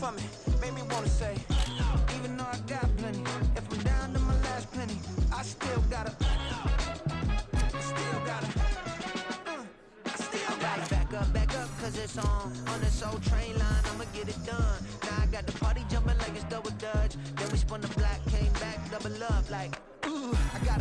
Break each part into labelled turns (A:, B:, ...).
A: for me, made me wanna say, even though I got plenty, if I'm down to my last penny, I still gotta back up, cause it's on this old train line, I'ma get it done. Now I got the party jumping like it's double dutch. Then we spun the block, came back, double up, like, ooh, I got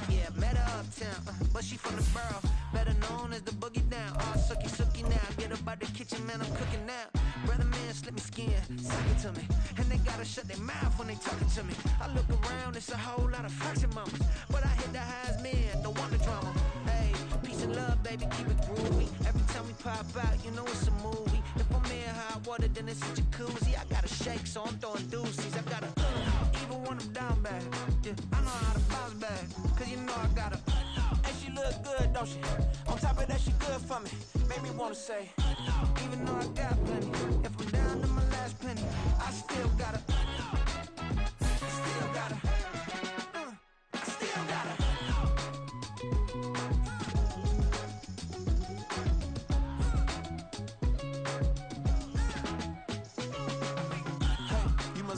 A: yeah, met her uptown, but she from the borough, better known as the boogie down. All sookie now, get up out the kitchen, man, I'm cooking now. Brother man, slip me skin, suck it to me, and they gotta shut their mouth when they talking to me. I look around, it's a whole lot of fraction mamas, but I hit the highs, man, don't want the drama. Hey, peace and love, baby, keep it groovy. Every time we pop out, you know it's a movie. If I'm in hot water, then it's a jacuzzi. I gotta shake, so I'm throwing deuces. I gotta, even when I'm down bad, yeah, I know how to bounce back, cause you know I gotta, and she look good, don't she? On top of that, she good for me, made me wanna say, even though I got plenty, if I'm down to my last penny, I still gotta,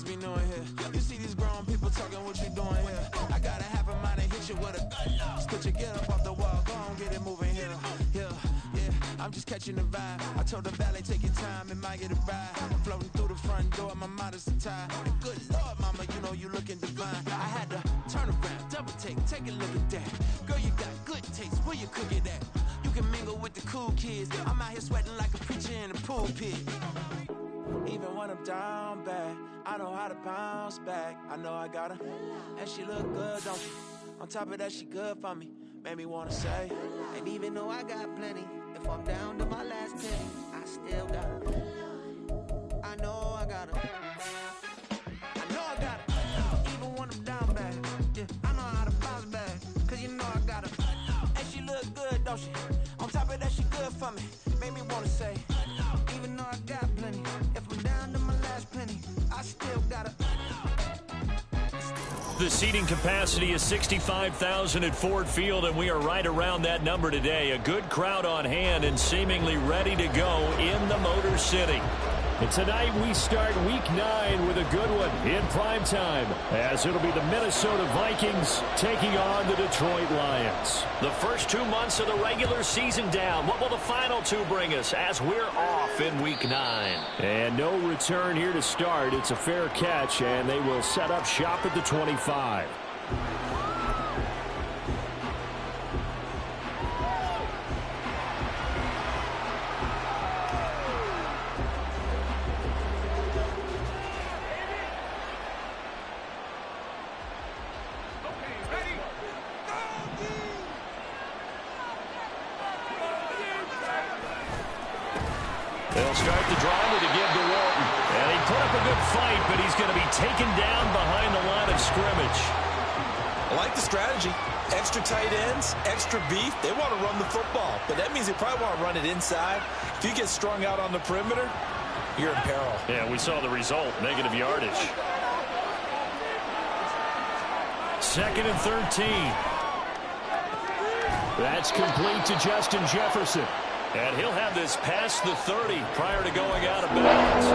A: be knowing here. You see these grown people talking, what you doing here? I gotta have a mind and hit you with a split your get up off the wall, go on, get it moving here. Yeah, I'm just catching the vibe. I told the valet, take your time, it might get a ride. Floating through the front door, my mind is a tie. And good Lord, mama, you know you looking divine. I had to turn around, double take a look at that. Girl, you got good taste, where you cook it at? You can mingle with the cool kids. I'm out here sweating like a preacher in a pulpit. Even when I'm down bad, I know how to bounce back. I know I got her, and she look good, don't she? On top of that, she good for me, made me wanna say. And even though I got plenty, if I'm down to my last penny, I still got her. I know I got her. I know I got her. Even when I'm down bad, yeah, I know how to bounce back, cause you know I got her. And she look good, don't she? On top of that, she good for me, made me wanna say, even though I got plenty, if I'm down to my last penny, I still gotta.
B: The seating capacity is 65,000 at Ford Field, and we are right around that number today. A good crowd on hand and seemingly ready to go in the Motor City. And tonight we start Week 9 with a good one in prime time, as it'll be the Minnesota Vikings taking on the Detroit Lions. The first 2 months of the regular season down. What will the final 2 bring us as we're off in Week 9? And no return here to start. It's a fair catch, and they will set up shop at the 25. They'll start the drive with a give to Walton. And he put up a good fight, but he's going to be taken down behind the line of scrimmage.
C: I like the strategy. Extra tight ends, extra beef. They want to run the football, but that means they probably want to run it inside. If you get strung out on the perimeter, you're in peril.
B: Yeah, we saw the result, negative yardage. 2nd and 13. That's complete to Justin Jefferson. And he'll have this past the 30 prior to going out of bounds.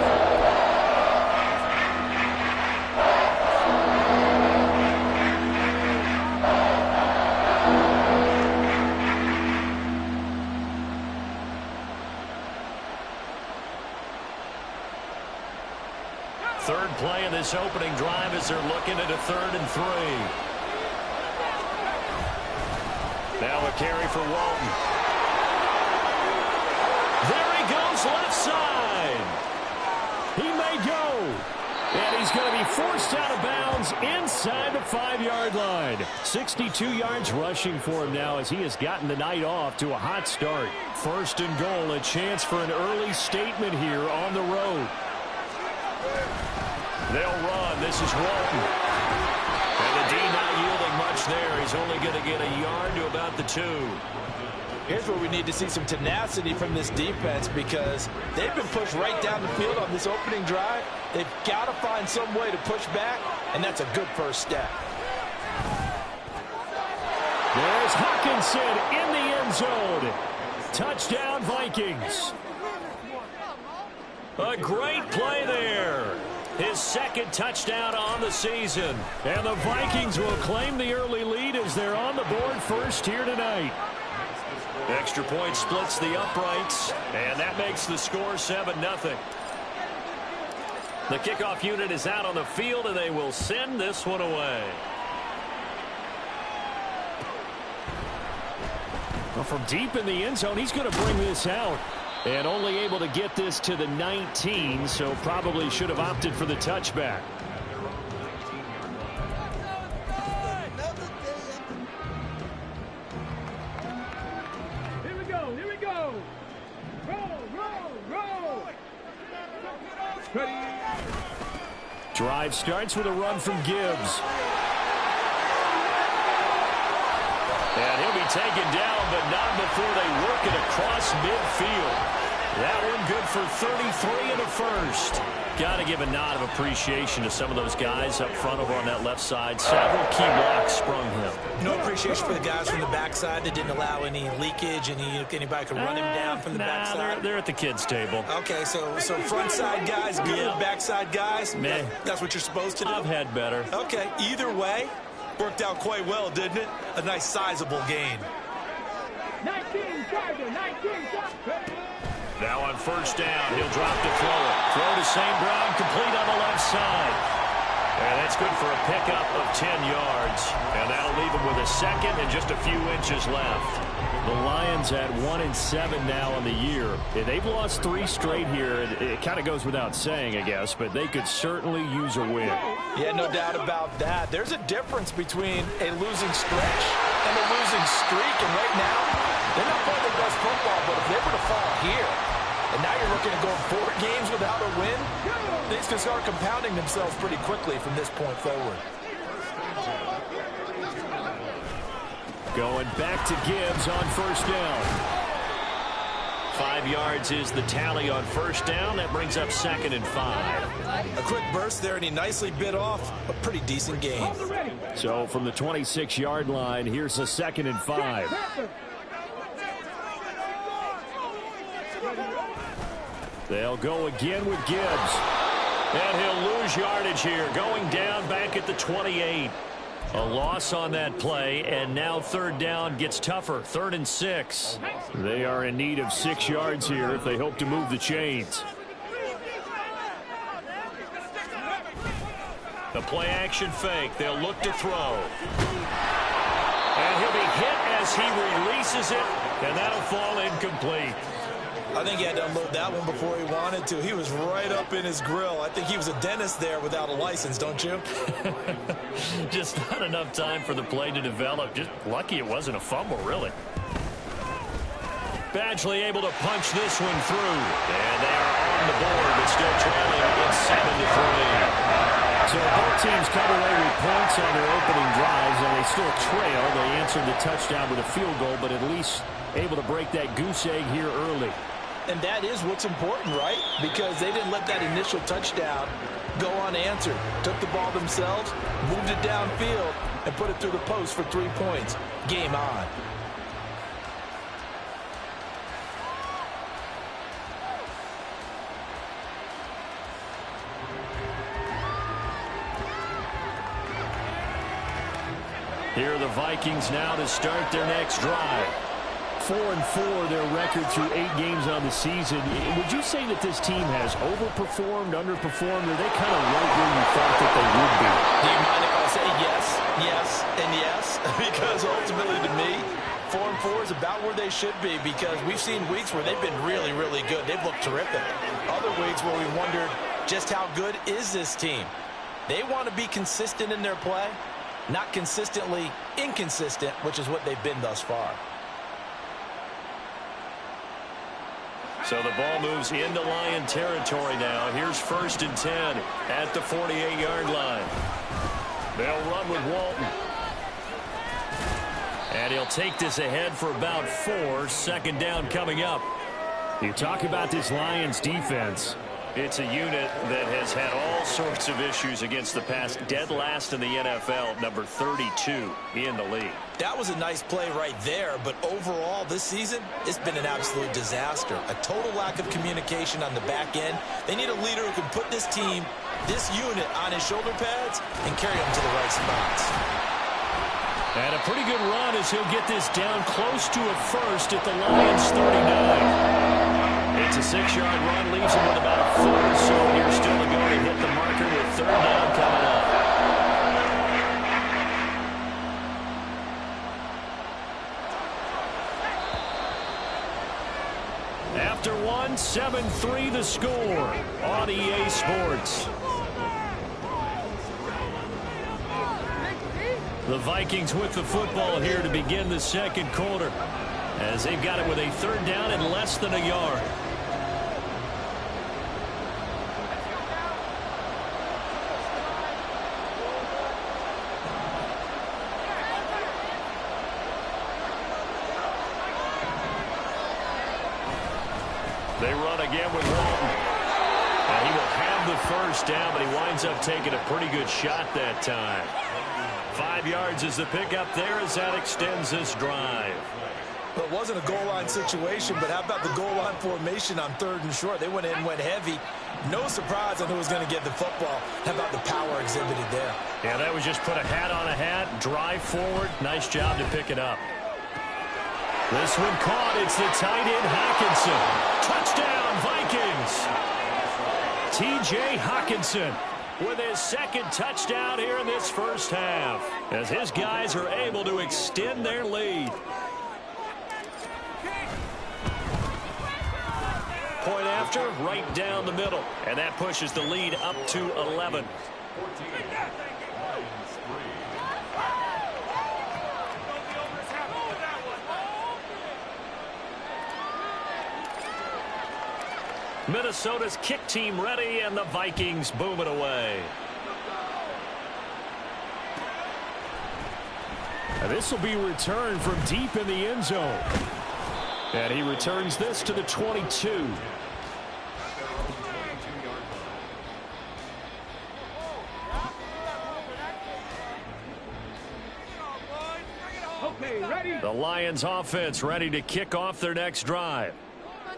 B: Third play of this opening drive as they're looking at a 3rd and 3. Now a carry for Walton. There he goes left side. He may go. And he's going to be forced out of bounds inside the 5-yard line. 62 yards rushing for him now as he has gotten the night off to a hot start. 1st and goal, a chance for an early statement here on the road. They'll run. This is Walton. And the D not yielding much there. He's only going to get a yard to about the 2.
C: Here's where we need to see some tenacity from this defense because they've been pushed right down the field on this opening drive. They've got to find some way to push back, and that's a good first step.
B: There's Hawkinson in the end zone. Touchdown, Vikings. A great play there. His second touchdown on the season. And the Vikings will claim the early lead as they're on the board first here tonight. Extra point splits the uprights, and that makes the score 7-0. The kickoff unit is out on the field, and they will send this one away. Well, from deep in the end zone, he's going to bring this out. And only able to get this to the 19, so probably should have opted for the touchback. Drive starts with a run from Gibbs. And he'll be taken down, but not before they work it across midfield. That one good for 33 and a first. Got to give a nod of appreciation to some of those guys up front over on that left side. Several key blocks sprung him.
C: No appreciation for the guys from the backside that didn't allow any leakage, and anybody could run him down from the backside.
B: They're at the kids' table.
C: Okay, so front side guys good, backside guys,
B: meh.
C: That's what you're supposed to do? I've
B: had better.
C: Okay, either way, worked out quite well, didn't it? A nice sizable gain.
D: 19 Charger, 19 Charger.
B: Now on first down, he'll drop to throw it. Throw to St. Brown, complete on the left side. And that's good for a pickup of 10 yards. And that'll leave him with a second and just a few inches left. The Lions at 1-7 now on the year. They've lost 3 straight here. It kind of goes without saying, I guess, but they could certainly use a win.
C: Yeah, no doubt about that. There's a difference between a losing stretch and a losing streak. And right now, they're not playing their best football, but if they were to fall here, and now you're looking at going 4 games without a win, things can start compounding themselves pretty quickly from this point forward.
B: Going back to Gibbs on first down. 5 yards is the tally on first down. That brings up 2nd and 5.
C: A quick burst there, and he nicely bit off a pretty decent gain.
B: So from the 26-yard line, here's a 2nd and 5. They'll go again with Gibbs. And he'll lose yardage here, going down back at the 28. A loss on that play, and now third down gets tougher. 3rd and 6. They are in need of 6 yards here if they hope to move the chains. The play-action fake. They'll look to throw. And he'll be hit as he releases it, and that'll fall incomplete.
C: I think he had to unload that one before he wanted to. He was right up in his grill. I think he was a dentist there without a license, don't you?
B: Just not enough time for the play to develop. Just lucky it wasn't a fumble, really. Badgley able to punch this one through. And they are on the board, but still trailing in 7-3. So both teams come away with points on their opening drives, and they still trail. They answered the touchdown with a field goal, but at least able to break that goose egg here early.
C: And that is what's important, right? Because they didn't let that initial touchdown go unanswered. Took the ball themselves, moved it downfield, and put it through the post for 3 points. Game on.
B: Here are the Vikings now to start their next drive. 4-4 their record through 8 games on the season. Would you say that this team has overperformed, underperformed, or are they kind of right where you thought that they would be?
C: Do you mind if I say yes, yes, and yes? Because ultimately to me, 4-4 is about where they should be, because we've seen weeks where they've been really, really good. They've looked terrific. Other weeks where we wondered just how good is this team. They want to be consistent in their play, not consistently inconsistent, which is what they've been thus far.
B: So the ball moves into Lion territory now. Here's 1st and 10 at the 48-yard line. They'll run with Walton. And he'll take this ahead for about 4. 2nd down coming up. You talk about this Lions defense. It's a unit that has had all sorts of issues against the pass. Dead last in the NFL, number 32 in the league.
C: That was a nice play right there, but overall this season, it's been an absolute disaster. A total lack of communication on the back end. They need a leader who can put this team, this unit, on his shoulder pads and carry them to the right spots.
B: And a pretty good run as he'll get this down close to a first at the Lions 39. It's a 6-yard run, leaves him with about a 4, so here's still to go to hit the marker with 3rd down coming up. After 1, 7-3 the score on EA Sports. The Vikings with the football here to begin the second quarter, as they've got it with a 3rd down and less than a yard. They run again with Walton. And he will have the 1st down, but he winds up taking a pretty good shot that time. 5 yards is the pickup there as that extends this drive.
C: Well, it wasn't a goal line situation, but how about the goal line formation on 3rd and short? They went in, went heavy. No surprise on who was going to get the football. How about the power exhibited there?
B: Yeah, that was just put a hat on a hat, drive forward. Nice job to pick it up. This one caught. It's the tight end, Hockenson. Touchdown, Vikings. T.J. Hockenson with his 2nd touchdown here in this first half, as his guys are able to extend their lead. Point after, right down the middle, and that pushes the lead up to 11. Minnesota's kick team ready, and the Vikings boom it away. And this will be returned from deep in the end zone. And he returns this to the 22.
D: Okay, ready?
B: The Lions offense ready to kick off their next drive.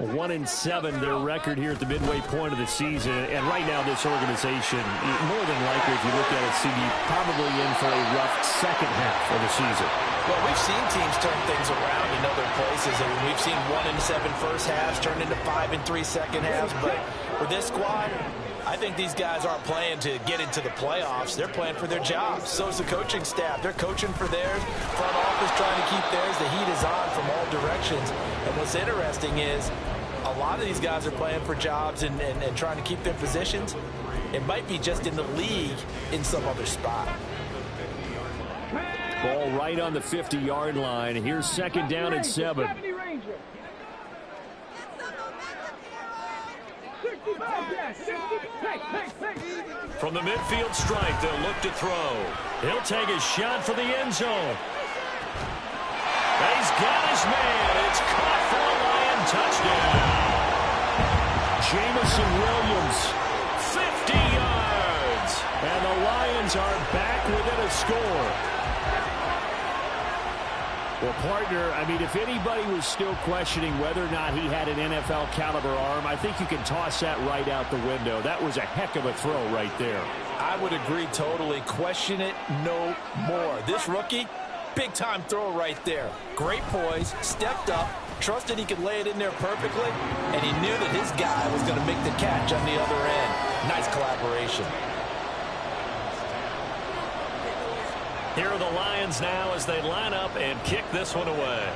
B: 1-7 their record here at the midway point of the season, and right now this organization, more than likely, if you look at it, CB, probably in for a rough second half of the season.
C: Well, we've seen teams turn things around in other places, and we've seen 1-7 first halves turn into 5-3 second halves, but with this squad, I think these guys aren't playing to get into the playoffs. They're playing for their jobs. So is the coaching staff. They're coaching for theirs. Front office trying to keep theirs. The heat is on from all directions. And what's interesting is a lot of these guys are playing for jobs and trying to keep their positions. It might be just in the league in some other spot.
B: Ball right on the 50-yard line. Here's 2nd down and 7. From the midfield stripe, they'll look to throw. He'll take a shot for the end zone. He's got his man. It's caught for a Lion touchdown. Jamison Williams, 50 yards. And the Lions are back within a score. Well, partner, I mean, if anybody was still questioning whether or not he had an NFL caliber arm, I think you can toss that right out the window. That was a heck of a throw right there.
C: I would agree totally. Question it no more. This rookie, big-time throw right there. Great poise, stepped up, trusted he could lay it in there perfectly, and he knew that his guy was going to make the catch on the other end. Nice collaboration.
B: Here are the Lions now as they line up and kick this one away.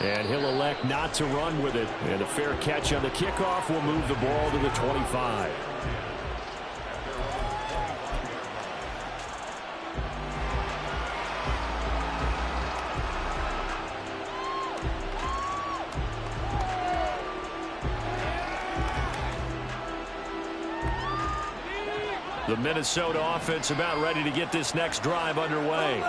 B: And he'll elect not to run with it. And a fair catch on the kickoff will move the ball to the 25. The Minnesota offense about ready to get this next drive underway.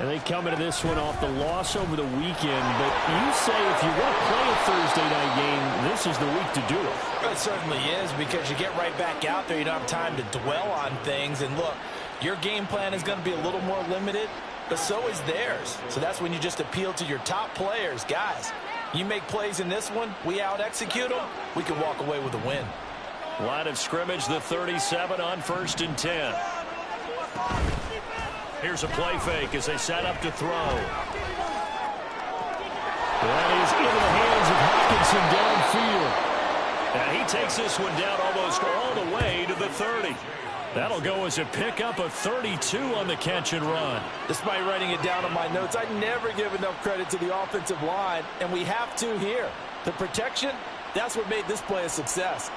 B: And they come into this one off the loss over the weekend. But you say if you want to play a Thursday night game, this is the week to do it.
C: It certainly is, because you get right back out there. You don't have time to dwell on things. And look, your game plan is going to be a little more limited, but so is theirs. So that's when you just appeal to your top players. Guys, you make plays in this one, we out-execute them, we can walk away with a win.
B: Line of scrimmage, the 37 on 1st and 10. Here's a play fake as they set up to throw. That is into the hands of Hawkinson downfield. And he takes this one down almost all the way to the 30. That'll go as a pickup of 32 on the catch and run.
C: Despite writing it down on my notes, I never give enough credit to the offensive line, and we have to here. The protection, that's what made this play a success.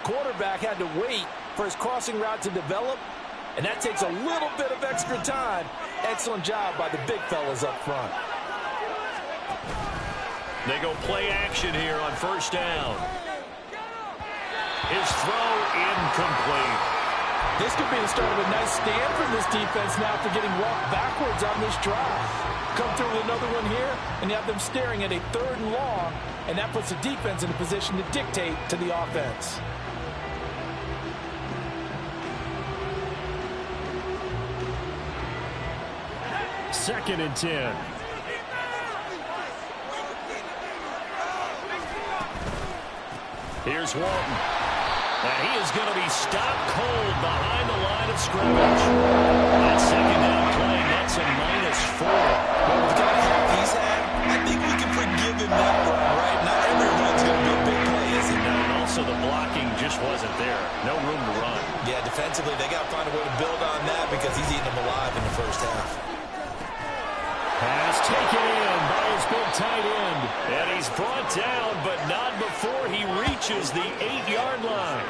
C: Quarterback had to wait for his crossing route to develop, and that takes a little bit of extra time. Excellent job by the big fellas up front.
B: They go play action here on 1st down. His throw incomplete.
C: This could be the start of a nice stand from this defense now after getting walked backwards on this drive. Come through with another one here, and you have them staring at a 3rd and long, and that puts the defense in a position to dictate to the offense.
B: Second and 10. Here's Walton. And he is going to be stopped cold behind the line of scrimmage. That 2nd down play, that's a -4.
E: Well, with the kind of help he's had, I think we can forgive him that run, right? Not every run's going to be a big play, is it?
B: No, and also the blocking just wasn't there. No room to run.
E: Yeah, defensively, they got to find a way to build on that because he's eating them alive in the first half.
B: Pass taken in by his big tight end. And he's brought down, but not before he reaches the 8-yard line.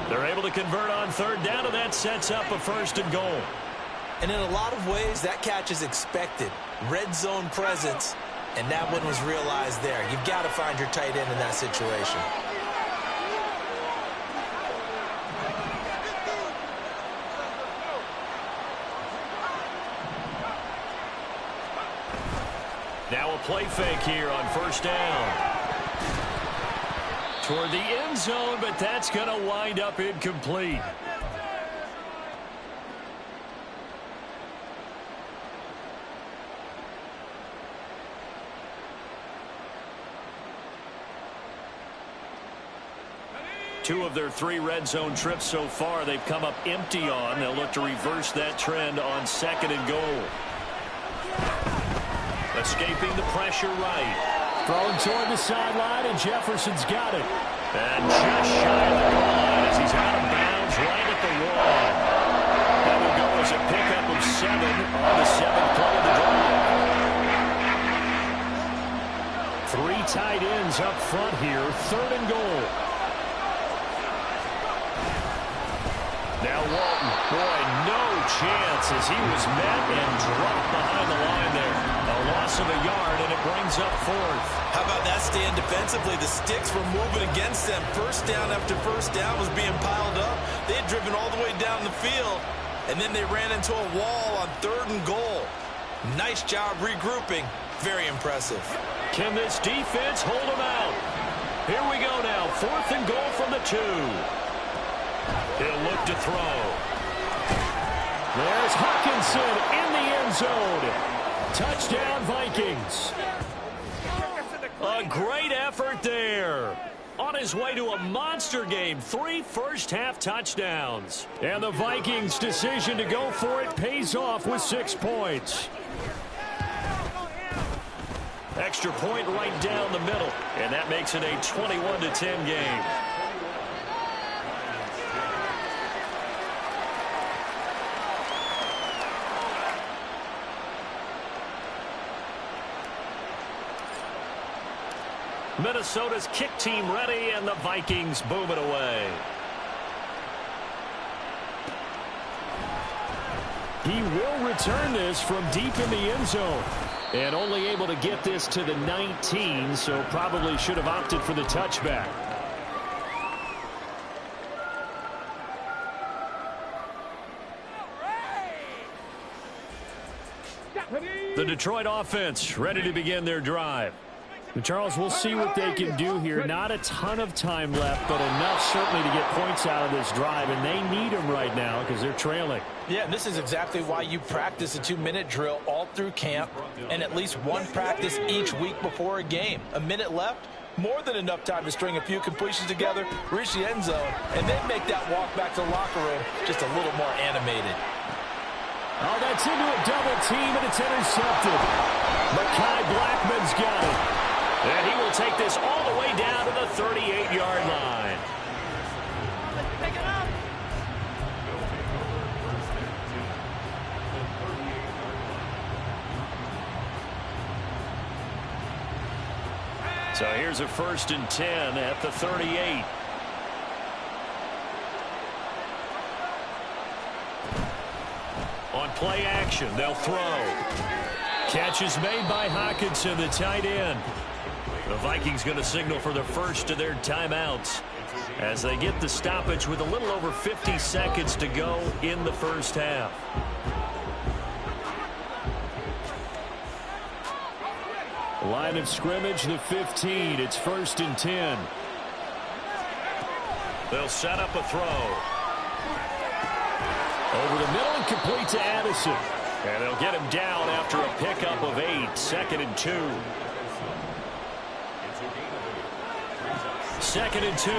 B: They're able to convert on 3rd down, and that sets up a 1st and goal.
E: And in a lot of ways, that catch is expected. Red zone presence, and that one was realized there. You've got to find your tight end in that situation.
B: Now a play fake here on 1st down. Toward the end zone, but that's going to wind up incomplete. Two of their 3 red zone trips so far, they've come up empty on. They'll look to reverse that trend on 2nd and goal. Escaping the pressure right. Thrown toward the sideline, and Jefferson's got it. And just shy of the goal line as he's out of bounds right at the wall. That will go as a pickup of 7 on the 7th play of the drive. 3 tight ends up front here, 3rd and goal. Now Walton, boy, no chance as he was met and dropped behind the line there. A loss of a yard, and it brings up 4th.
E: How about that stand defensively? The sticks were moving against them. 1st down after 1st down was being piled up. They had driven all the way down the field, and then they ran into a wall on 3rd and goal. Nice job regrouping. Very impressive.
B: Can this defense hold them out? Here we go now. 4th and goal from the 2. He'll look to throw. There's Hawkinson in the end zone. Touchdown, Vikings. A great effort there. On his way to a monster game, 3 first-half touchdowns. And the Vikings' decision to go for it pays off with 6 points. Extra point right down the middle, and that makes it a 21-10 game. Minnesota's kick team ready, and the Vikings boom it away. He will return this from deep in the end zone. And only able to get this to the 19, so probably should have opted for the touchback. The Detroit offense ready to begin their drive. But Charles, we'll see what they can do here. Not a ton of time left, but enough certainly to get points out of this drive, and they need them right now because they're trailing.
C: Yeah, and this is exactly why you practice a 2-minute drill all through camp and at least one practice each week before a game. A minute left, more than enough time to string a few completions together, reach the end zone, and then make that walk back to the locker room just a little more animated.
B: Oh, that's into a double team, and it's intercepted. Mekhi Blackman's got it. And he will take this all the way down to the 38-yard line.
D: Pick it up.
B: So here's a 1st and 10 at the 38. On play action, they'll throw. Catch is made by Hockenson, the tight end. The Vikings going to signal for the first of their timeouts as they get the stoppage with a little over 50 seconds to go in the first half. Line of scrimmage, the 15. It's 1st and 10. They'll set up a throw. Over the middle and complete to Addison. And they'll get him down after a pickup of 8. 2nd and 2. 2nd and 2.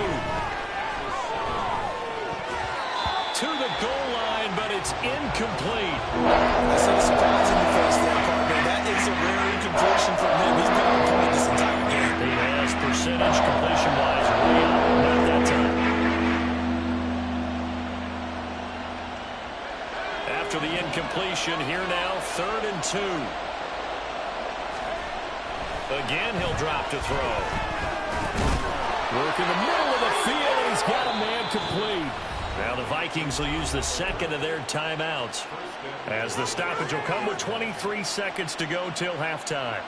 B: To the goal line, but it's incomplete.
C: I see a surprise in the face there, Carter. That is a rare incompletion from him. He's been on point this entire game.
B: He has percentage completion-wise way up. Not that time. After the incompletion, here now, 3rd and 2. Again, he'll drop to throw. Work in the middle of the field, and he's got a man complete. Now the Vikings will use the 2nd of their timeouts as the stoppage will come with 23 seconds to go till halftime.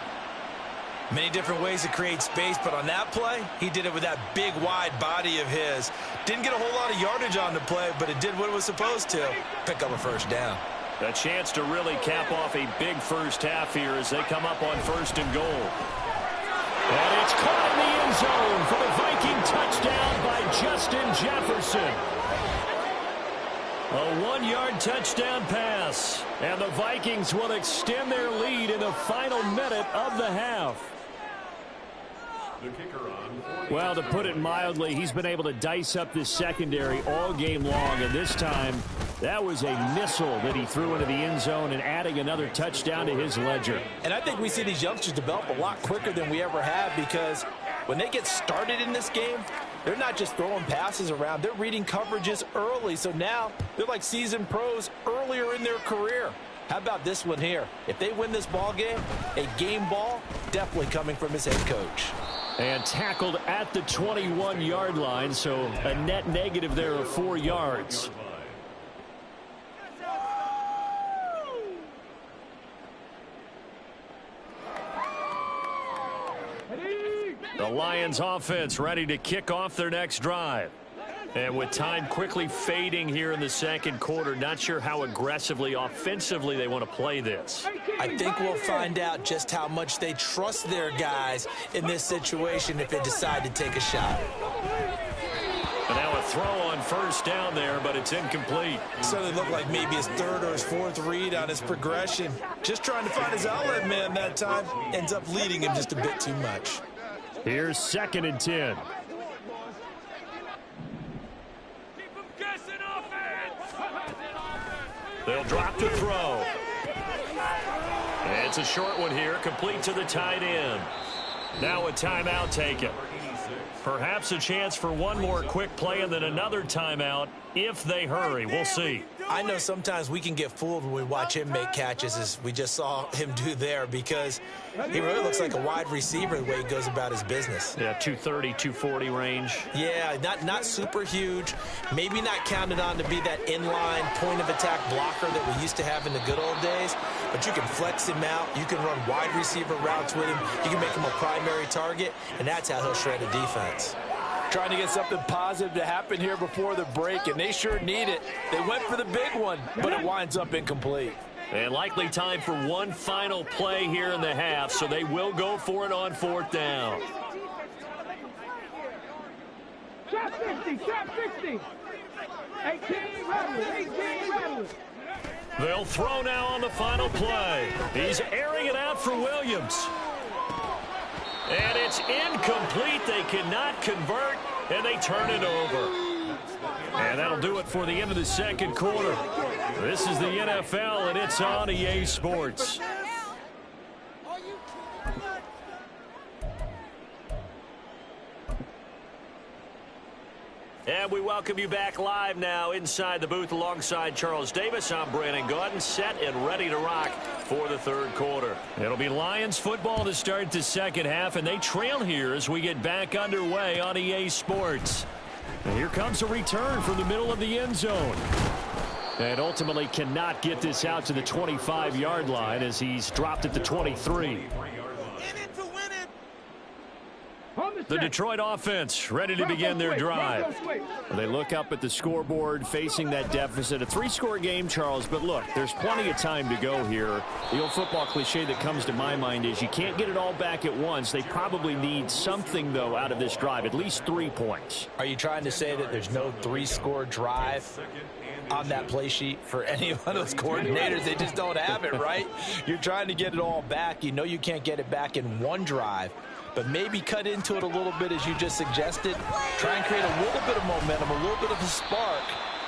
C: Many different ways to create space, but on that play, he did it with that big, wide body of his. Didn't get a whole lot of yardage on the play, but it did what it was supposed to. Pick up a 1st down.
B: A chance to really cap off a big first half here as they come up on 1st and goal. And it's caught in the end zone for the Viking touchdown by Justin Jefferson. A 1-yard touchdown pass. And the Vikings will extend their lead in the final minute of the half. Well, to put it mildly, he's been able to dice up this secondary all game long. And this time, that was a missile that he threw into the end zone and adding another touchdown to his ledger.
C: And I think we see these youngsters develop a lot quicker than we ever have because when they get started in this game, they're not just throwing passes around. They're reading coverages early. So now they're like seasoned pros earlier in their career. How about this one here? If they win this ball game, a game ball definitely coming from his head coach.
B: And tackled at the 21-yard line, so a net negative there of 4 yards. The Lions offense ready to kick off their next drive. And with time quickly fading here in the 2nd quarter, not sure how aggressively, offensively they want to play this.
C: I think we'll find out just how much they trust their guys in this situation if they decide to take a shot.
B: And now a throw on 1st down there, but it's incomplete.
C: So it looked like maybe his 3rd or his 4th read on his progression. Just trying to find his outlet man that time. Ends up leading him just a bit too much.
B: Here's 2nd and 10. They'll drop to throw. It's a short one here, complete to the tight end. Now a timeout taken. Perhaps a chance for one more quick play and then another timeout if they hurry. We'll see.
C: I know sometimes we can get fooled when we watch him make catches as we just saw him do there because he really looks like a wide receiver the way he goes about his business.
B: Yeah, 230, 240 range.
C: Yeah, not super huge. Maybe not counted on to be that inline point-of-attack blocker that we used to have in the good old days, but you can flex him out. You can run wide receiver routes with him. You can make him a primary target, and that's how he'll shred a defense. Trying to get something positive to happen here before the break, and they sure need it. They went for the big one, but it winds up incomplete.
B: And likely time for one final play here in the half, so they will go for it on 4th down.
D: Trap 60, trap 60. 18 rattlers.
B: They'll throw now on the final play. He's airing it out for Williams. And it's incomplete. They cannot convert, and they turn it over. And that'll do it for the end of the second quarter. This is the NFL, and it's on EA Sports. And we welcome you back live now inside the booth alongside Charles Davis. I'm Brandon Gaudin, set and ready to rock for the third quarter. It'll be Lions football to start the second half, and they trail here as we get back underway on EA Sports. And here comes a return from the middle of the end zone. And ultimately cannot get this out to the 25-yard line as he's dropped at the 23. The Detroit offense ready to begin their drive. They look up at the scoreboard facing that deficit. A 3-score game, Charles, but look, there's plenty of time to go here. The old football cliche that comes to my mind is you can't get it all back at once. They probably need something, though, out of this drive, at least 3 points.
C: Are you trying to say that there's no 3-score drive on that play sheet for any one of those coordinators? They just don't have it, right? You're trying to get it all back. You know you can't get it back in one drive, but maybe cut into it a little bit as you just suggested. Try and create a little bit of momentum, a little bit of a spark,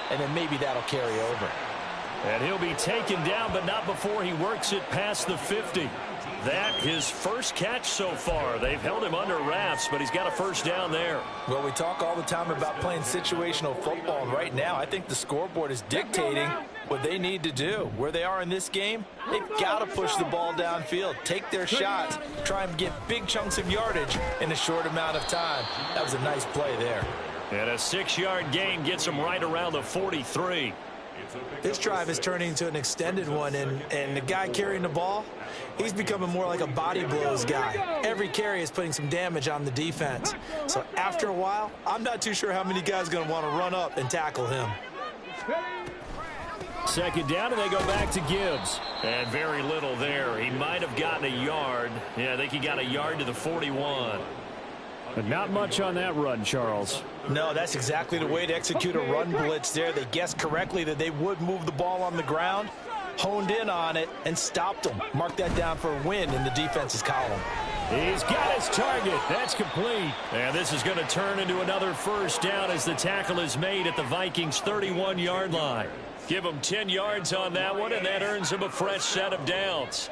C: and then maybe that'll carry over.
B: And he'll be taken down, but not before he works it past the 50. That his first catch so far. They've held him under wraps, but he's got a first down there.
C: Well, we talk all the time about playing situational football, and right now I think the scoreboard is dictating what they need to do. Where they are in this game, they've got to push the ball downfield, take their shots, try and get big chunks of yardage in a short amount of time. That was a nice play there.
B: And a 6-yard gain gets him right around the 43.
C: This drive is turning into an extended one, and the guy carrying the ball, he's becoming more like a body blows guy. Every carry is putting some damage on the defense. So after a while, I'm not too sure how many guys are going to want to run up and tackle him.
B: Second down, and they go back to Gibbs. And very little there. He might have gotten a yard. Yeah, I think he got a yard to the 41. But not much on that run, Charles.
C: No, that's exactly the way to execute a run blitz there. They guessed correctly that they would move the ball on the ground, honed in on it, and stopped them. Mark that down for a win in the defense's column.
B: He's got his target. That's complete. And this is going to turn into another first down as the tackle is made at the Vikings' 31-yard line. Give him 10 yards on that one, and that earns him a fresh set of downs.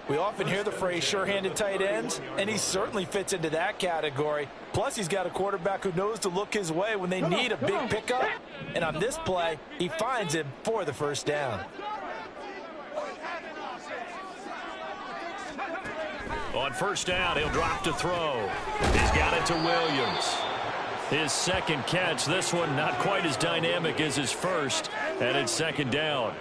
C: We often hear the phrase sure-handed tight ends, and he certainly fits into that category. Plus, he's got a quarterback who knows to look his way when they need a big pickup. And on this play, he finds him for the first down.
B: On first down, he'll drop to throw. He's got it to Williams. His second catch, this one not quite as dynamic as his first, and it's second down.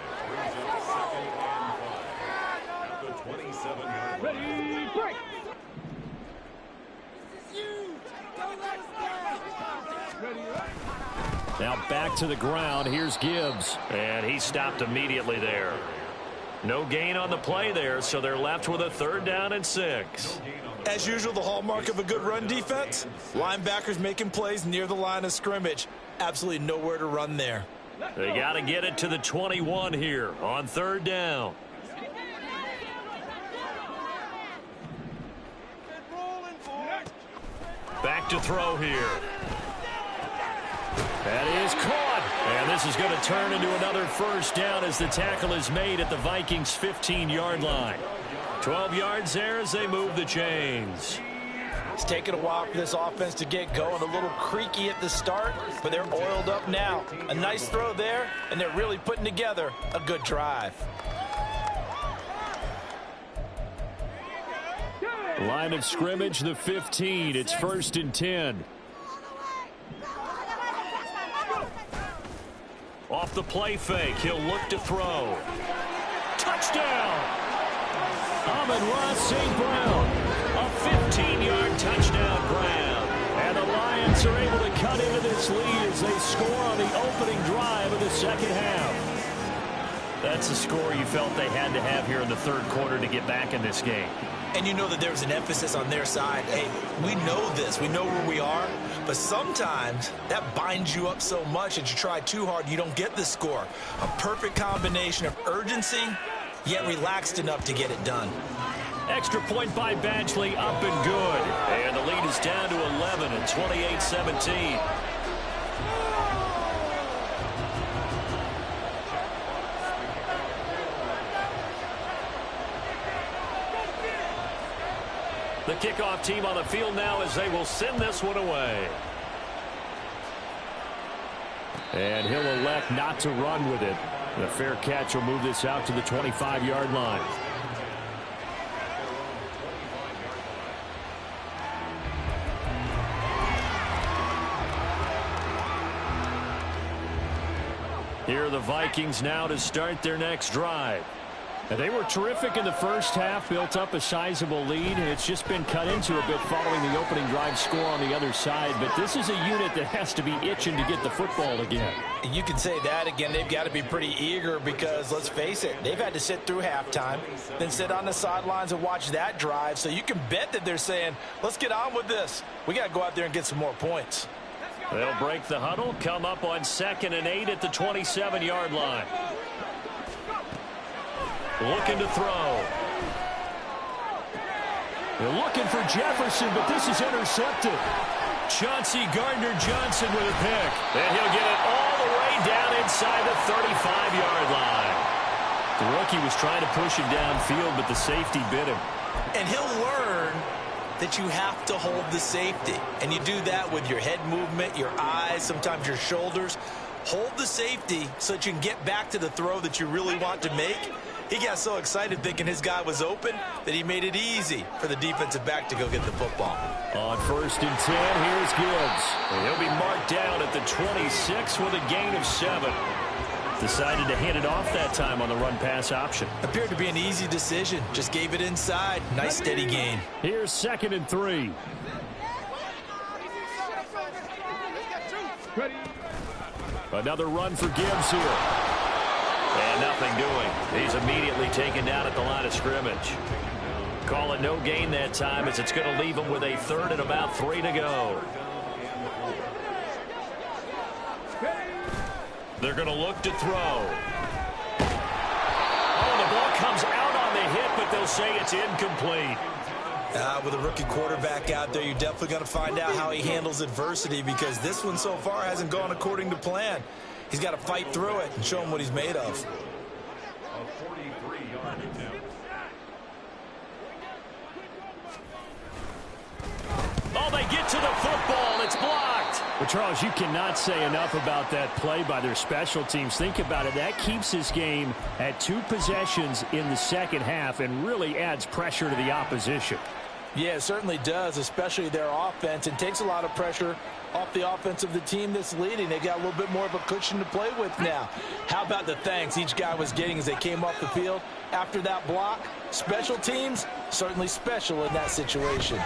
B: Now back to the ground. Here's Gibbs. And he stopped immediately there. No gain on the play there, so they're left with a 3rd down and 6.
C: As usual, the hallmark of a good run defense, linebackers making plays near the line of scrimmage. Absolutely nowhere to run there.
B: They got to get it to the 21 here on 3rd down. Back to throw here. That is caught. And this is going to turn into another first down as the tackle is made at the Vikings' 15-yard line. 12 yards there as they move the chains.
C: It's taken a while for this offense to get going. A little creaky at the start, but they're oiled up now. A nice throw there, and they're really putting together a good drive.
B: Line of scrimmage, the 15. It's 1st and 10. Off the play fake, he'll look to throw. Touchdown! Amon-Ra St. Brown, a 15-yard touchdown grab. And the Lions are able to cut into this lead as they score on the opening drive of the second half. That's the score you felt they had to have here in the third quarter to get back in this game.
E: And you know that there's an emphasis on their side. Hey, we know this. We know where we are. But sometimes that binds you up so much that you try too hard, you don't get the score. A perfect combination of urgency, yet relaxed enough to get it done.
B: Extra point by Badgley, up and good. And the lead is down to 11 and 28-17. The kickoff team on the field now as they will send this one away. And he'll elect not to run with it. The fair catch will move this out to the 25-yard line. Here are the Vikings now to start their next drive. And they were terrific in the first half, built up a sizable lead, and it's just been cut into a bit following the opening drive score on the other side. But this is a unit that has to be itching to get the football again.
C: And you can say that again. They've got to be pretty eager because, let's face it, they've had to sit through halftime, then sit on the sidelines and watch that drive. So you can bet that they're saying, let's get on with this. We got to go out there and get some more points.
B: They'll break the huddle, come up on 2nd and 8 at the 27-yard line. Looking to throw. They're looking for Jefferson, but this is intercepted. Chauncey Gardner-Johnson with a pick. And he'll get it all the way down inside the 35-yard line. The rookie was trying to push him downfield, but the safety bit him.
E: And he'll learn that you have to hold the safety. And you do that with your head movement, your eyes, sometimes your shoulders. Hold the safety so that you can get back to the throw that you really want to make. He got so excited thinking his guy was open that he made it easy for the defensive back to go get the football.
B: On 1st and 10, here's Gibbs. And he'll be marked down at the 26 with a gain of 7. Decided to hand it off that time on the run-pass option.
E: Appeared to be an easy decision. Just gave it inside. Nice steady gain.
B: Here's 2nd and 3. Another run for Gibbs here. And nothing doing. He's immediately taken down at the line of scrimmage. Call it no gain that time as it's going to leave him with a 3rd and about 3 to go. They're going to look to throw. Oh, the ball comes out on the hit, but they'll say it's incomplete.
E: With a rookie quarterback out there, you're definitely going to find out how he handles adversity because this one so far hasn't gone according to plan. He's got to fight through it and show him what he's made of.
B: Oh, they get to the football. It's blocked. Well, Charles, you cannot say enough about that play by their special teams. Think about it. That keeps this game at 2 possessions in the second half and really adds pressure to the opposition.
C: Yeah, it certainly does, especially their offense. It takes a lot of pressure off the offense of the team that's leading. They got a little bit more of a cushion to play with now. How about the thanks each guy was getting as they came off the field after that block? Special teams, certainly special in that situation.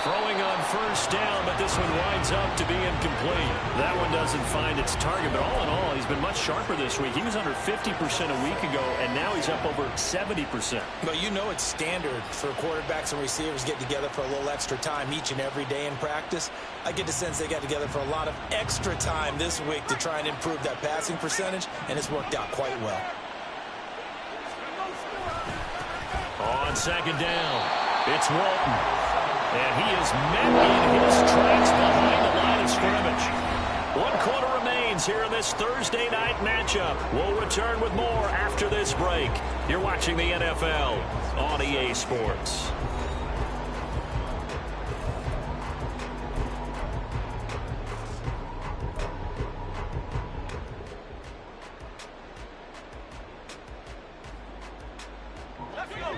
B: Throwing on 1st down, but this one winds up to be incomplete. That one doesn't find its target, but all in all, he's been much sharper this week. He was under 50% a week ago, and now he's up over 70%.
C: But you know it's standard for quarterbacks and receivers get together for a little extra time each and every day in practice. I get the sense they got together for a lot of extra time this week to try and improve that passing percentage, and it's worked out quite well.
B: On 2nd down, it's Walton. And he is met in his tracks behind the line of scrimmage. 1 quarter remains here in this Thursday night matchup. We'll return with more after this break. You're watching the NFL on EA Sports.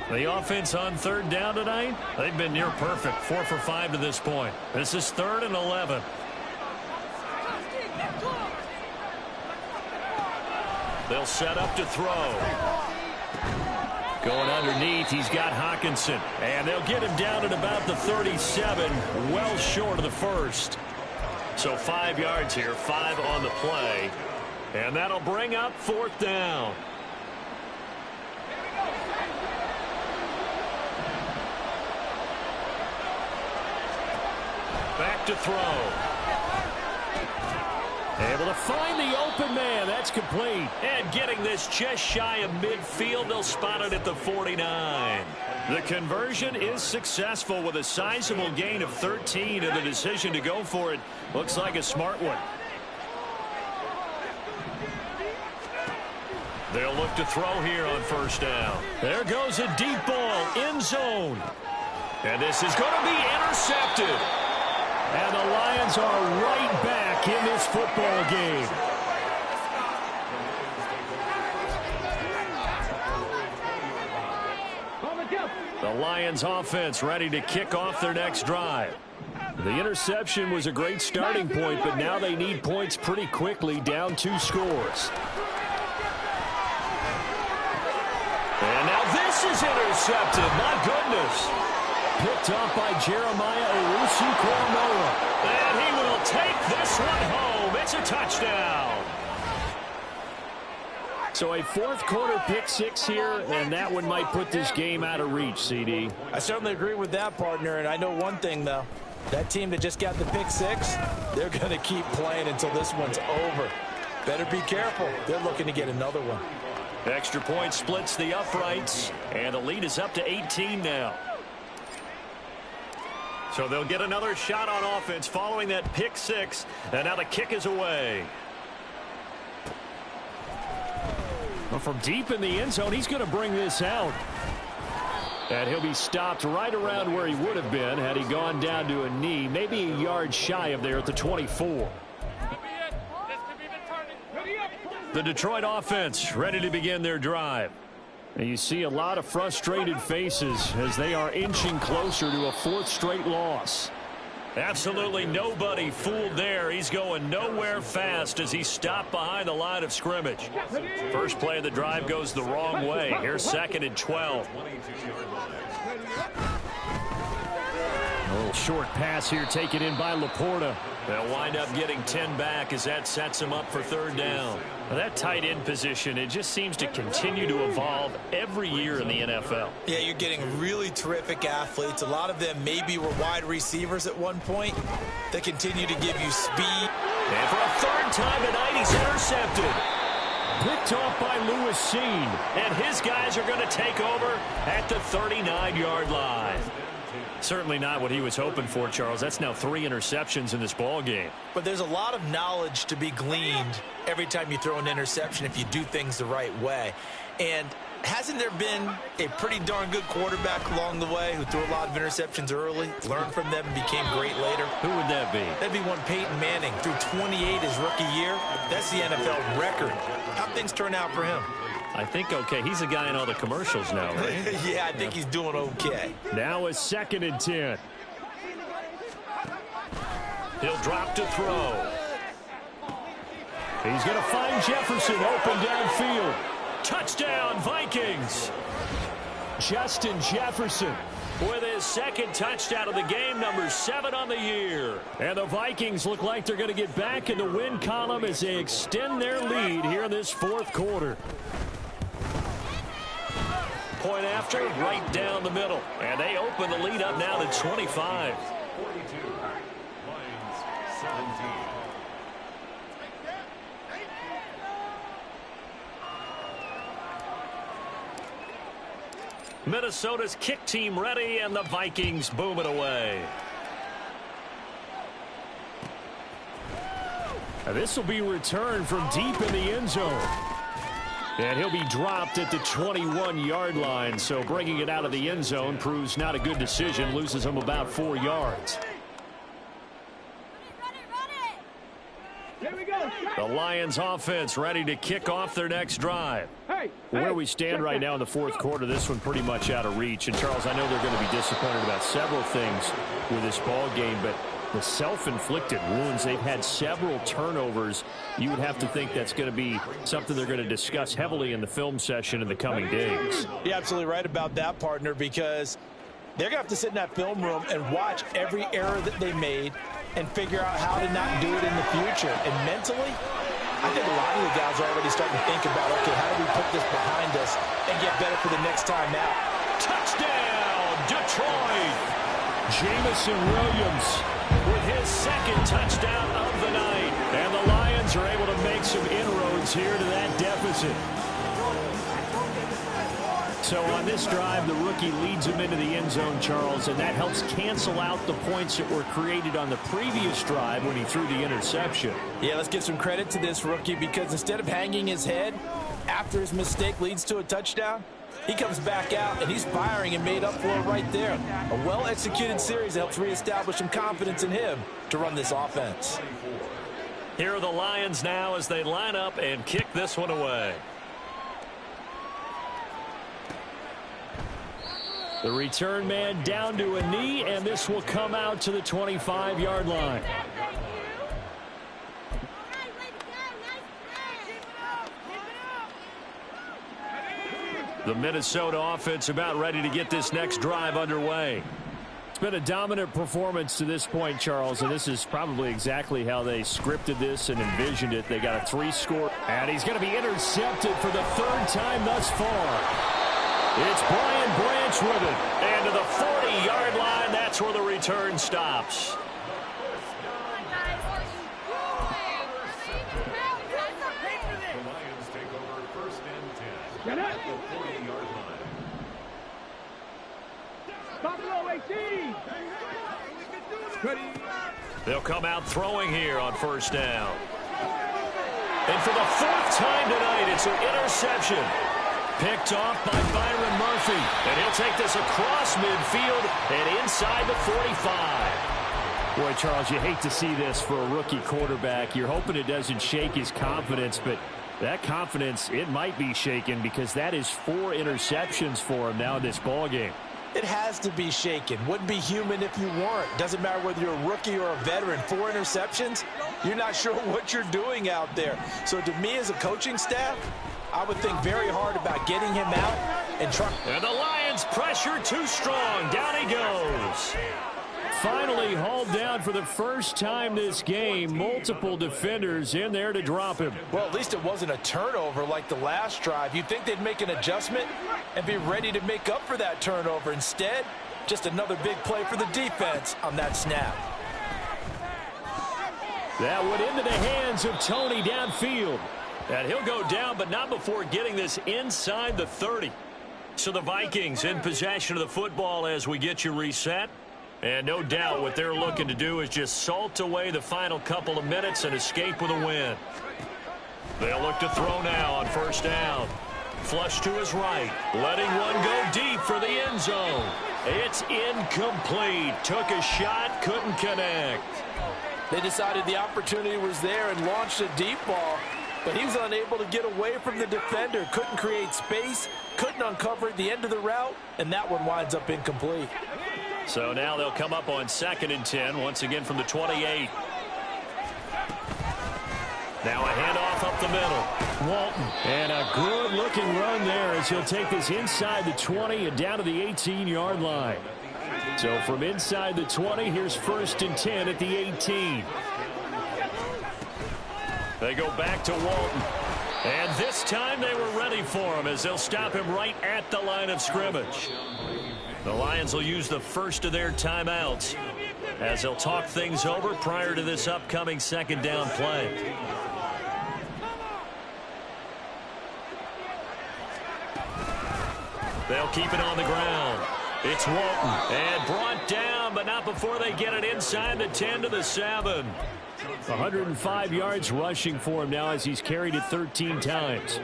B: The offense on 3rd down tonight, they've been near perfect, 4 for 5 to this point. This is 3rd and 11. They'll set up to throw. Going underneath, he's got Hawkinson. And they'll get him down at about the 37, well short of the 1st. So 5 yards here, 5 on the play. And that'll bring up 4th down. Back to throw. Able to find the open man. That's complete. And getting this just shy of midfield. They'll spot it at the 49. The conversion is successful with a sizable gain of 13, and the decision to go for it looks like a smart one. They'll look to throw here on 1st down. There goes a deep ball, end zone. And this is going to be intercepted. And the Lions are right back in this football game. The Lions offense ready to kick off their next drive. The interception was a great starting point, but now they need points pretty quickly, down 2 scores. And now this is intercepted. My goodness. Picked off by Jeremiah Owusu-Koramoah. And he will take this one home. It's a touchdown. So a 4th quarter pick 6 here, and that one might put this game out of reach, CD.
C: I certainly agree with that, partner. And I know one thing, though. That team that just got the pick 6, they're going to keep playing until this one's over. Better be careful. They're looking to get another one.
B: Extra point splits the uprights, and the lead is up to 18 now. So they'll get another shot on offense following that pick 6, and now the kick is away. Well, from deep in the end zone, he's going to bring this out. And he'll be stopped right around where he would have been had he gone down to a knee, maybe a yard shy of there at the 24. The Detroit offense ready to begin their drive. And you see a lot of frustrated faces as they are inching closer to a 4th straight loss. Absolutely nobody fooled there. He's going nowhere fast as he stopped behind the line of scrimmage. First play of the drive goes the wrong way. Here's 2nd and 12. A little short pass here taken in by Laporta. They'll wind up getting 10 back as that sets them up for 3rd down. Now that tight end position, it just seems to continue to evolve every year in the NFL.
E: Yeah, you're getting really terrific athletes. A lot of them maybe were wide receivers at one point. They continue to give you speed.
B: And for a 3rd time tonight, he's intercepted. Picked off by Lewis Seen. And his guys are going to take over at the 39-yard line. Certainly not what he was hoping for, Charles. That's now 3 interceptions in this ball game.
C: But there's a lot of knowledge to be gleaned every time you throw an interception if you do things the right way. And hasn't there been a pretty darn good quarterback along the way who threw a lot of interceptions early, learned from them, and became great later?
B: Who would that be?
C: That'd be one Peyton Manning. Threw 28 his rookie year. That's the NFL record. How'd things turn out for him?
B: I think okay. He's the guy in all the commercials now, right?
C: Yeah, I think he's doing okay.
B: Now a 2nd and 10. He'll drop to throw. He's going to find Jefferson open downfield. Touchdown, Vikings. Justin Jefferson with his 2nd touchdown of the game, number 7 on the year. And the Vikings look like they're going to get back in the win column as they extend their lead here in this 4th quarter. Point after, right down the middle. And they open the lead up now to 25.
F: 42, Lions 17.
B: Minnesota's kick team ready, and the Vikings boom it away. And this will be returned from deep in the end zone. And he'll be dropped at the 21-yard line, so bringing it out of the end zone proves not a good decision, loses him about 4 yards. The Lions offense ready to kick off their next drive. Where we stand right now in the 4th quarter, this one pretty much out of reach. And, Charles, I know they're going to be disappointed about several things with this ball game, but the self-inflicted wounds, they've had several turnovers. You would have to think that's going to be something they're going to discuss heavily in the film session in the coming days.
C: You're absolutely right about that, partner, because they're going to have to sit in that film room and watch every error that they made and figure out how to not do it in the future. And mentally, I think a lot of the guys are already starting to think about, okay, how do we put this behind us and get better for the next time out?
B: Touchdown, Detroit! Jamison Williams with his second touchdown of the night. And the Lions are able to make some inroads here to that deficit. So on this drive, the rookie leads him into the end zone, Charles, and that helps cancel out the points that were created on the previous drive when he threw the interception.
C: Yeah, let's give some credit to this rookie, because instead of hanging his head after his mistake leads to a touchdown, he comes back out and he's firing and made up for it right there. A well-executed series helps reestablish some confidence in him to run this offense.
B: Here are the Lions now as they line up and kick this one away. The return man down to a knee, and this will come out to the 25-yard line. The Minnesota offense about ready to get this next drive underway. It's been a dominant performance to this point, Charles, and this is probably exactly how they scripted this and envisioned it. They got a 3-score, and he's going to be intercepted for the third time thus far. It's Brian Branch with it, and to the 40-yard line, that's where the return stops.
F: The Lions take over 1st and 10.
D: Get it.
F: The 40-yard line.
D: Buffalo 18. Ready.
B: They'll come out throwing here on 1st down. And for the 4th time tonight, it's an interception. Picked off by Byron Murphy. And he'll take this across midfield and inside the 45. Boy, Charles, you hate to see this for a rookie quarterback. You're hoping it doesn't shake his confidence, but that confidence, it might be shaken because that is 4 interceptions for him now in this ballgame.
C: It has to be shaken. Wouldn't be human if you weren't. Doesn't matter whether you're a rookie or a veteran. 4 interceptions, you're not sure what you're doing out there. So to me as a coaching staff, I would think very hard about getting him out and trying.
B: And the Lions pressure too strong. Down he goes. Finally hauled down for the first time this game. Multiple defenders in there to drop him.
C: Well, at least it wasn't a turnover like the last drive. You'd think they'd make an adjustment and be ready to make up for that turnover. Instead, just another big play for the defense on that snap.
B: That went into the hands of Tony downfield. And he'll go down, but not before getting this inside the 30. So the Vikings in possession of the football as we get you reset. And no doubt what they're looking to do is just salt away the final couple of minutes and escape with a win. They'll look to throw now on 1st down. Flush to his right. Letting one go deep for the end zone. It's incomplete. Took a shot, couldn't connect.
C: They decided the opportunity was there and launched a deep ball. But he was unable to get away from the defender. Couldn't create space. Couldn't uncover at the end of the route. And that one winds up incomplete.
B: So now they'll come up on 2nd and 10. Once again from the 28. Now a handoff up the middle. Walton. And a good-looking run there as he'll take this inside the 20 and down to the 18-yard line. So from inside the 20, here's 1st and 10 at the 18. They go back to Walton. And this time they were ready for him as they'll stop him right at the line of scrimmage. The Lions will use the first of their timeouts as they'll talk things over prior to this upcoming 2nd down play. They'll keep it on the ground. It's Walton. And brought down, but not before they get it inside the 10 to the 7. 105 yards rushing for him now as he's carried it 13 times.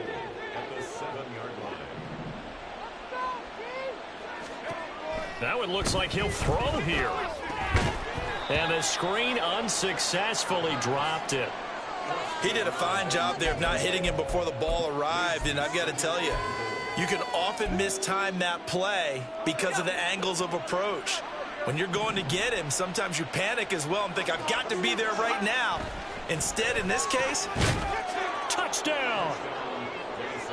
B: Now it looks like he'll throw here. And the screen unsuccessfully dropped it.
E: He did a fine job there of not hitting him before the ball arrived, and I've got to tell you, you can often mistime that play because of the angles of approach. When you're going to get him, sometimes you panic as well and think, I've got to be there right now. Instead, in this case,
B: touchdown!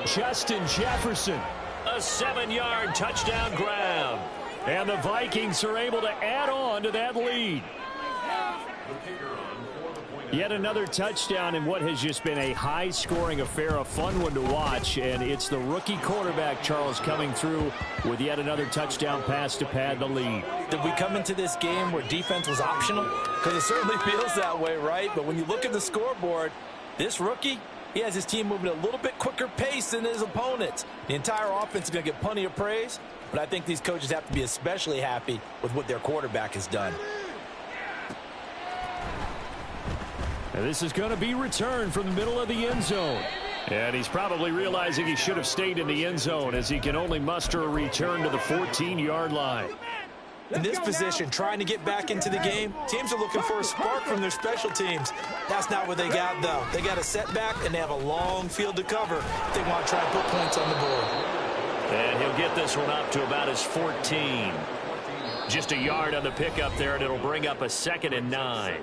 B: Justin Jefferson, a 7-yard touchdown grab. And the Vikings are able to add on to that lead.
F: The kicker on for the point
B: Yet another touchdown in what has just been a high-scoring affair, a fun one to watch, and it's the rookie quarterback, Charles, coming through with yet another touchdown pass to pad the lead.
C: Did we come into this game where defense was optional? Because it certainly feels that way, right? But when you look at the scoreboard, this rookie, he has his team moving at a little bit quicker pace than his opponents. The entire offense is going to get plenty of praise, but I think these coaches have to be especially happy with what their quarterback has done.
B: And this is going to be returned from the middle of the end zone. And he's probably realizing he should have stayed in the end zone as he can only muster a return to the 14-yard line.
C: In this position, trying to get back into the game, teams are looking for a spark from their special teams. That's not what they got, though. They got a setback, and they have a long field to cover if they want to try and put points on the board.
B: And he'll get this one up to about his 14. Just a yard on the pickup there, and it'll bring up a 2nd and 9.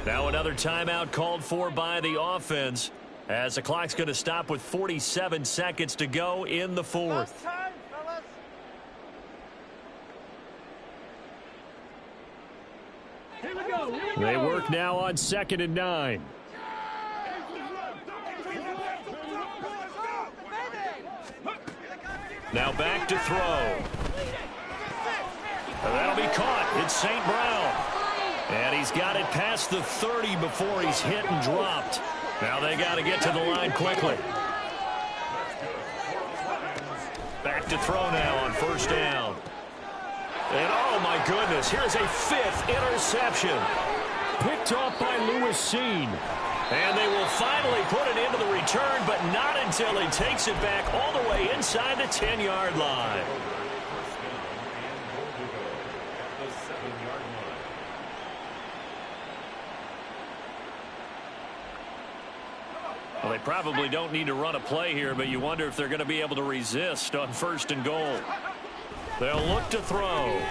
B: Now another timeout called for by the offense as the clock's going to stop with 47 seconds to go in the 4th. They work now on 2nd and 9. Now back to throw. And that'll be caught. It's St. Brown. And he's got it past the 30 before he's hit and dropped. Now they got to get to the line quickly. Back to throw now on 1st down. And oh my goodness, here's a 5th interception. Picked off by Lewis Seen. And they will finally put it into the return, but not until he takes it back all the way inside the 10-yard line. Well, they probably don't need to run a play here, but you wonder if they're going to be able to resist on 1st and goal. They'll look to throw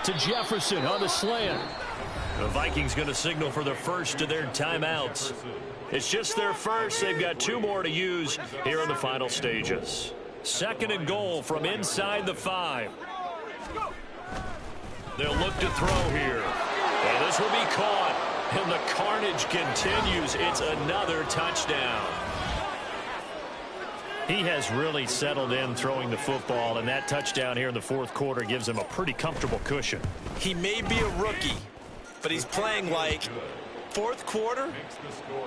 B: to Jefferson on the slant. The Vikings going to signal for the first of their timeouts. It's just their first. They've got 2 more to use here in the final stages. 2nd and goal from inside the 5. They'll look to throw here. And this will be caught. And the carnage continues. It's another touchdown. He has really settled in throwing the football, and that touchdown here in the 4th quarter gives him a pretty comfortable cushion.
C: He may be a rookie, but he's playing like 4th quarter,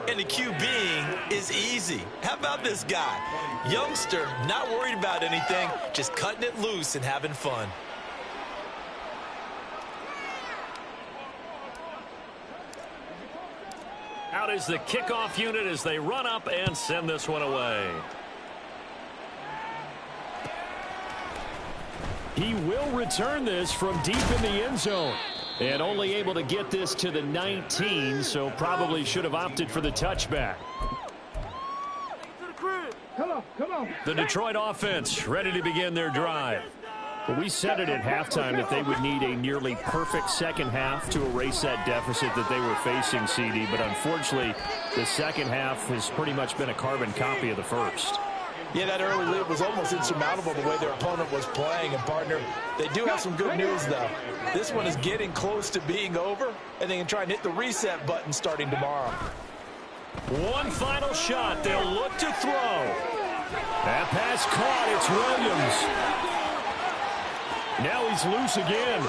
C: and the QBing is easy. How about this guy? Youngster, not worried about anything, just cutting it loose and having fun.
B: Out is the kickoff unit as they run up and send this one away. He will return this from deep in the end zone. And only able to get this to the 19, so probably should have opted for the touchback.
D: Come on.
B: The Detroit offense ready to begin their drive. Well, we said it at halftime that they would need a nearly perfect second half to erase that deficit that they were facing, CD. But unfortunately, the second half has pretty much been a carbon copy of the first.
C: Yeah, that early lead was almost insurmountable the way their opponent was playing. And, partner, they do have some good news, though. This one is getting close to being over, and they can try and hit the reset button starting tomorrow.
B: One final shot. They'll look to throw. That pass caught. It's Williams. Now he's loose again.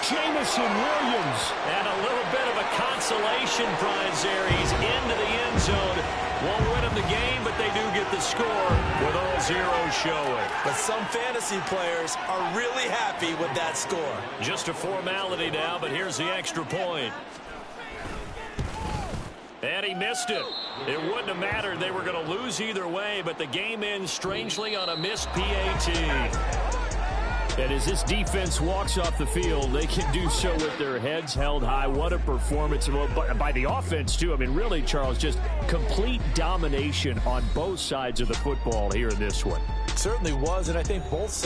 B: Jamison Williams. And a little bit of a consolation prize there. He's into the end zone. Won't win him the game, but they do get the score with all zeros showing.
C: But some fantasy players are really happy with that score.
B: Just a formality now, but here's the extra point. And he missed it. It wouldn't have mattered. They were going to lose either way, but the game ends strangely on a missed PAT. And as this defense walks off the field, they can do so with their heads held high. What a performance by the offense, too. I mean, really, Charles, just complete domination on both sides of the football here in this one.
C: It certainly was, and I think both sides